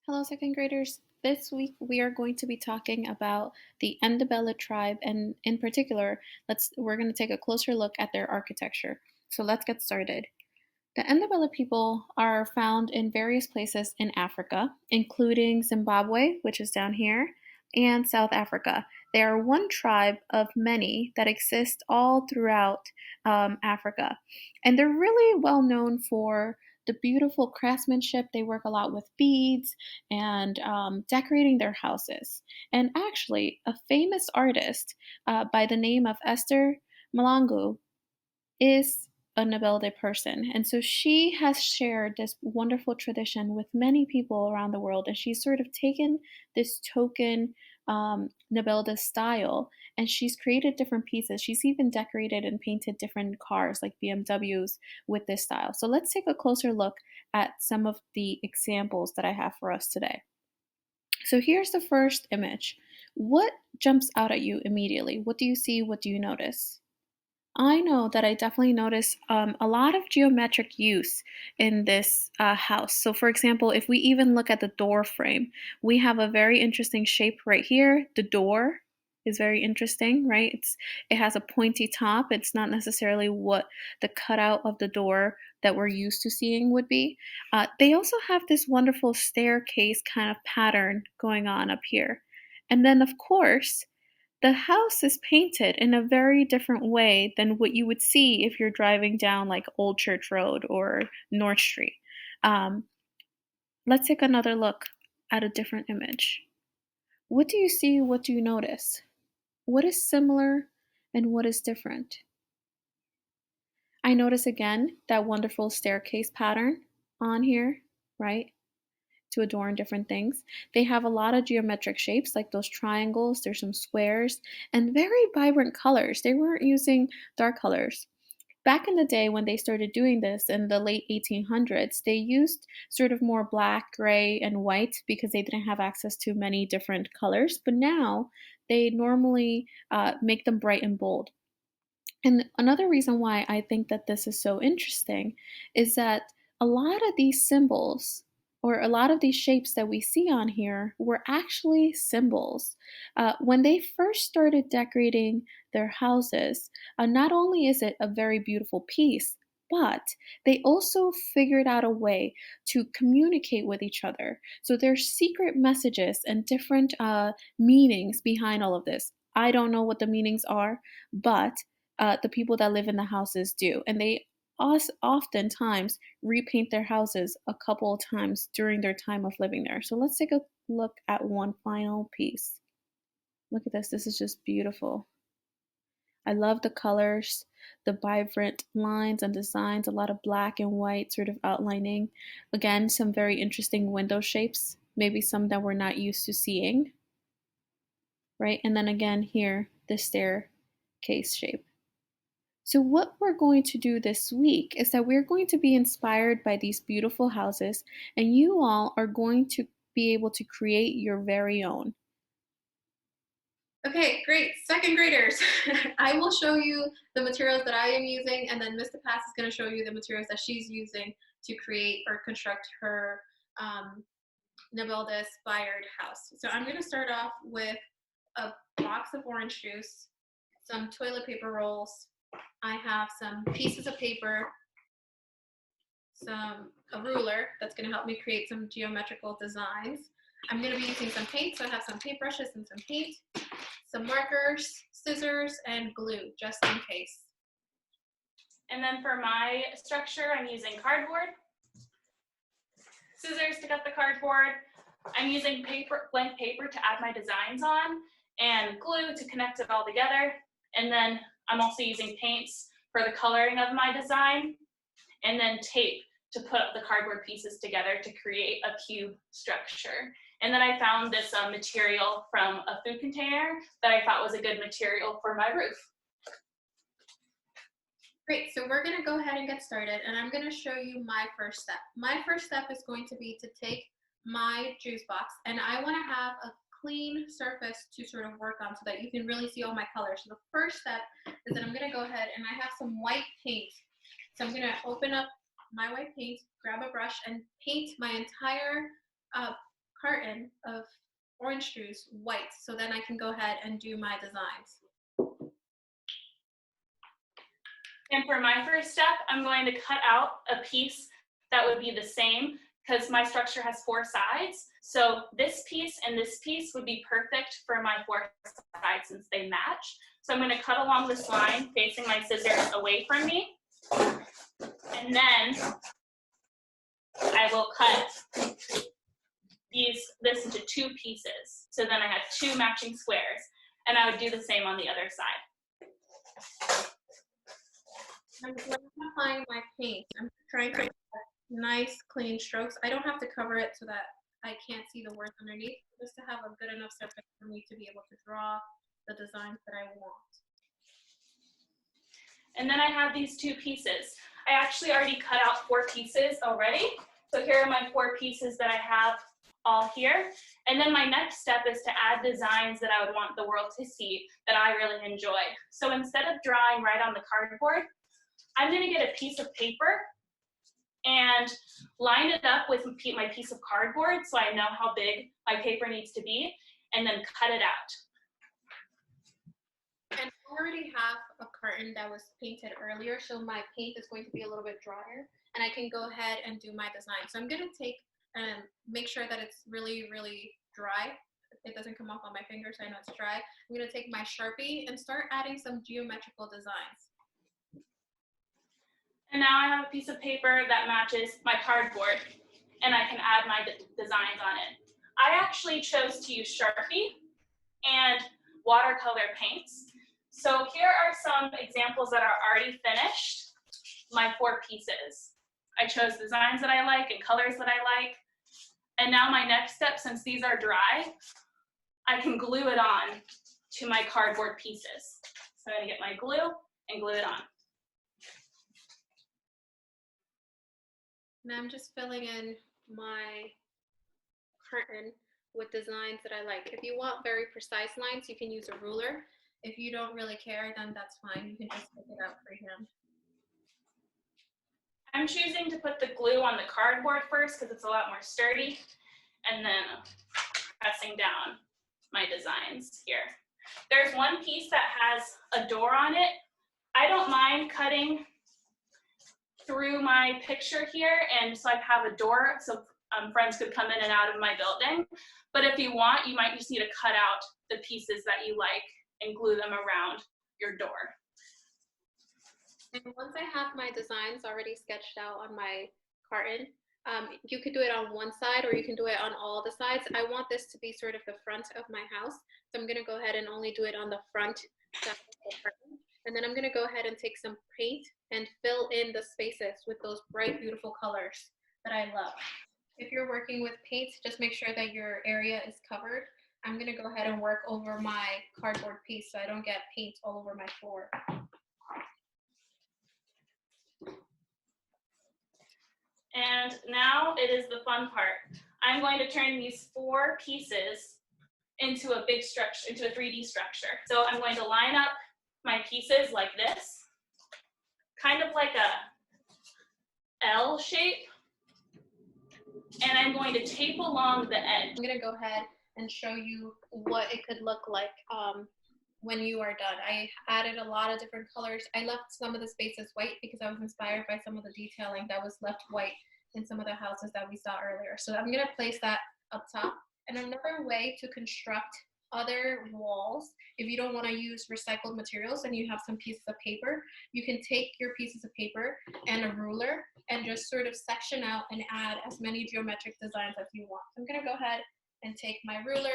Hello, second graders. This week we are going to be talking about the Ndebele tribe, and in particular, we're going to take a closer look at their architecture. So let's get started. The Ndebele people are found in various places in Africa, including Zimbabwe, which is down here, and South Africa. They are one tribe of many that exist all throughout Africa. And they're really well known for the beautiful craftsmanship. They work a lot with beads and decorating their houses. And actually, a famous artist by the name of Esther Malangu is a Ndebele person. And so she has shared this wonderful tradition with many people around the world. And she's sort of taken this token Ndebele style and she's created different pieces. She's even decorated and painted different cars like BMWs with this style. So let's take a closer look at some of the examples that I have for us today. So here's the first image. What jumps out at you immediately? What do you see? What do you notice? I know that I definitely notice a lot of geometric use in this house. So, for example, if we even look at the door frame, we have a very interesting shape right here. The door is very interesting, right? It has a pointy top. It's not necessarily what the cutout of the door that we're used to seeing would be. They also have this wonderful staircase kind of pattern going on up here. And then, of course, the house is painted in a very different way than what you would see if you're driving down like Old Church Road or North Street. Um, let's take another look at a different image. What do you see? What do you notice? What is similar and what is different? I notice again that wonderful staircase pattern on here, right? To adorn different things. They have a lot of geometric shapes like those triangles, there's some squares, and very vibrant colors. They weren't using dark colors. Back in the day when they started doing this in the late 1800s, they used sort of more black, gray, and white because they didn't have access to many different colors. But now they normally make them bright and bold. And another reason why I think that this is so interesting is that a lot of these symbols or a lot of these shapes that we see on here were actually symbols. When they first started decorating their houses, not only is it a very beautiful piece, but they also figured out a way to communicate with each other. So there's secret messages and different meanings behind all of this. I don't know what the meanings are, but the people that live in the houses do. And they oftentimes repaint their houses a couple of times during their time of living there. So let's take a look at one final piece. Look at this. This is just beautiful. I love the colors, the vibrant lines and designs, a lot of black and white sort of outlining. Again, some very interesting window shapes, maybe some that we're not used to seeing, right? And then again here, the staircase shape. So, what we're going to do this week is that we're going to be inspired by these beautiful houses, and you all are going to be able to create your very own. Okay, great. Second graders, I will show you the materials that I am using, and then Mr. Pass is going to show you the materials that she's using to create or construct her Ndebele inspired house. So, I'm going to start off with a box of orange juice, some toilet paper rolls. I have some pieces of paper, a ruler that's going to help me create some geometrical designs. I'm going to be using some paint, so I have some paintbrushes and some paint, some markers, scissors, and glue, just in case. And then for my structure, I'm using cardboard, scissors to cut the cardboard. I'm using blank paper to add my designs on, and glue to connect it all together. And then I'm also using paints for the coloring of my design, and then tape to put the cardboard pieces together to create a cube structure. And then I found this material from a food container that I thought was a good material for my roof. Great, so we're gonna go ahead and get started, and I'm gonna show you my first step. My first step is going to be to take my juice box, and I wanna have a clean surface to sort of work on so that you can really see all my colors. So the first step is that I'm gonna go ahead and I have some white paint. So I'm gonna open up my white paint, grab a brush, and paint my entire carton of orange juice white, so then I can go ahead and do my designs. And for my first step, I'm going to cut out a piece that would be the same because my structure has 4 sides. So this piece and this piece would be perfect for my 4 sides since they match. So I'm going to cut along this line facing my scissors away from me. And then I will cut this into 2 pieces. So then I have 2 matching squares. And I would do the same on the other side. When I'm applying my paint, I'm trying to get nice clean strokes. I don't have to cover it so that I can't see the words underneath, just to have a good enough surface for me to be able to draw the designs that I want. And then I have these 2 pieces. I actually already cut out 4 pieces already. So here are my 4 pieces that I have all here. And then my next step is to add designs that I would want the world to see that I really enjoy. So instead of drawing right on the cardboard, I'm going to get a piece of paper and line it up with my piece of cardboard so I know how big my paper needs to be, and then cut it out. And I already have a carton that was painted earlier, so my paint is going to be a little bit drier, and I can go ahead and do my design. So I'm going to take and make sure that it's really, really dry. It doesn't come off on my fingers, so I know it's dry. I'm going to take my Sharpie and start adding some geometrical designs. And now I have a piece of paper that matches my cardboard, and I can add my designs on it. I actually chose to use Sharpie and watercolor paints. So here are some examples that are already finished, my 4 pieces. I chose designs that I like and colors that I like. And now my next step, since these are dry, I can glue it on to my cardboard pieces. So I'm gonna get my glue and glue it on. And I'm just filling in my carton with designs that I like. If you want very precise lines, you can use a ruler. If you don't really care, then that's fine. You can just pick it out freehand. I'm choosing to put the glue on the cardboard first because it's a lot more sturdy, and then pressing down my designs here. There's one piece that has a door on it. I don't mind cutting through my picture here, and so I have a door so friends could come in and out of my building. But if you want, you might just need to cut out the pieces that you like and glue them around your door. And once I have my designs already sketched out on my carton, you could do it on one side or you can do it on all the sides. I want this to be sort of the front of my house, so I'm going to go ahead and only do it on the front side of the carton. And then I'm going to go ahead and take some paint and fill in the spaces with those bright, beautiful colors that I love. If you're working with paint, just make sure that your area is covered. I'm going to go ahead and work over my cardboard piece so I don't get paint all over my floor. And now it is the fun part. I'm going to turn these 4 pieces into a big structure, into a 3D structure. So I'm going to line up my pieces like this, kind of like a L shape. And I'm going to tape along the edge. I'm going to go ahead and show you what it could look like when you are done. I added a lot of different colors. I left some of the spaces white because I was inspired by some of the detailing that was left white in some of the houses that we saw earlier. So I'm going to place that up top. And another way to construct other walls, if you don't want to use recycled materials and you have some pieces of paper, you can take your pieces of paper and a ruler and just sort of section out and add as many geometric designs as you want. I'm going to go ahead and take my ruler,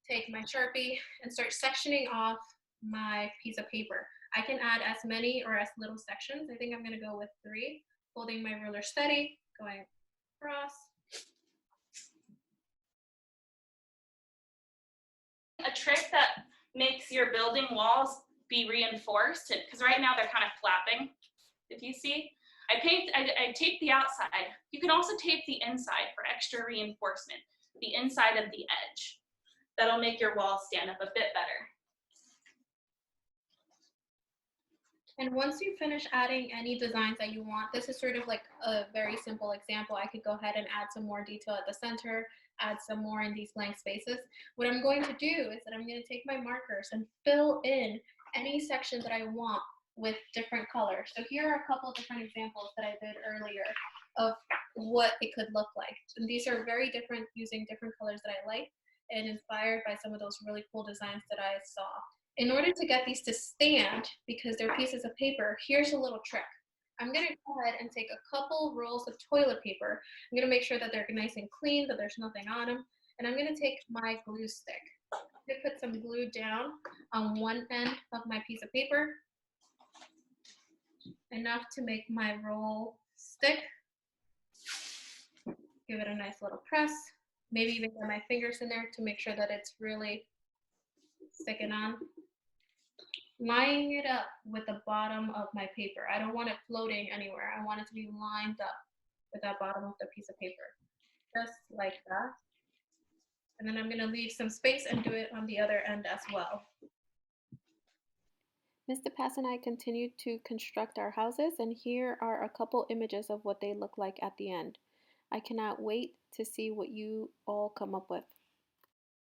take my Sharpie, and start sectioning off my piece of paper. I can add as many or as little sections. I think I'm going to go with 3, holding my ruler steady, going across. A trick that makes your building walls be reinforced, because right now they're kind of flapping, if you see. I tape the outside. You can also tape the inside for extra reinforcement, the inside of the edge. That'll make your wall stand up a bit better. And once you finish adding any designs that you want, this is sort of like a very simple example. I could go ahead and add some more detail at the center, add some more in these blank spaces. What I'm going to do is that I'm going to take my markers and fill in any section that I want with different colors. So here are a couple different examples that I did earlier of what it could look like. And these are very different using different colors that I like and inspired by some of those really cool designs that I saw. In order to get these to stand, because they're pieces of paper, here's a little trick. I'm gonna go ahead and take a couple rolls of toilet paper. I'm gonna make sure that they're nice and clean, that there's nothing on them. And I'm gonna take my glue stick. I'm gonna put some glue down on one end of my piece of paper, enough to make my roll stick. Give it a nice little press. Maybe even get my fingers in there to make sure that it's really sticking on. Lining it up with the bottom of my paper. I don't want it floating anywhere. I want it to be lined up with that bottom of the piece of paper. Just like that. And then I'm going to leave some space and do it on the other end as well. Mr. Pass and I continued to construct our houses, and here are a couple images of what they look like at the end. I cannot wait to see what you all come up with.